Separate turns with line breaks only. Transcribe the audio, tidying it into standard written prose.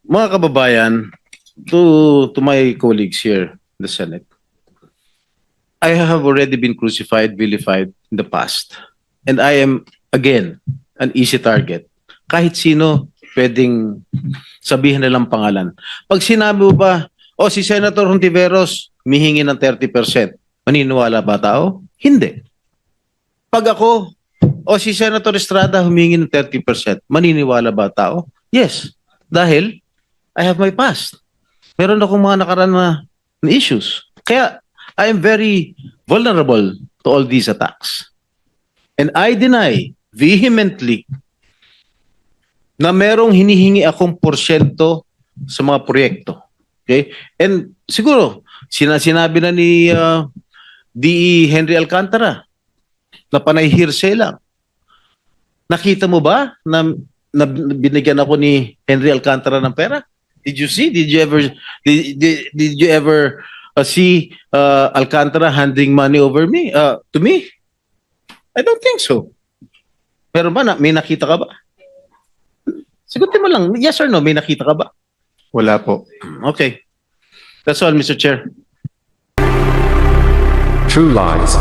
Mga kababayan, to my colleagues here in the Senate, I have already been crucified, vilified in the past. And I am, again, an easy target. Kahit sino pwedeng sabihin nilang pangalan. Pag sinabi mo ba, si Senator Hontiveros, humihingi ng 30%, maniniwala ba tao? Hindi. Pag ako, si Senator Estrada humingi ng 30%, maniniwala ba tao? Yes. Dahil I have my past. Meron akong mga nakaraan na issues. Kaya I am very vulnerable to all these attacks. And I deny vehemently na merong hinihingi akong porsyento sa mga proyekto. Okay? And siguro, sinabi na ni DE Henry Alcantara na panay hearsay lang. Nakita mo ba na binigyan ako ni Henry Alcantara ng pera? Did you see? Did you ever see Alcantara handing money over me to me? I don't think so. Pero ba may nakita ka ba? Sagutin mo lang, yes or no, may nakita ka ba?
Wala po.
Okay. That's all, Mr. Chair.
True Lies.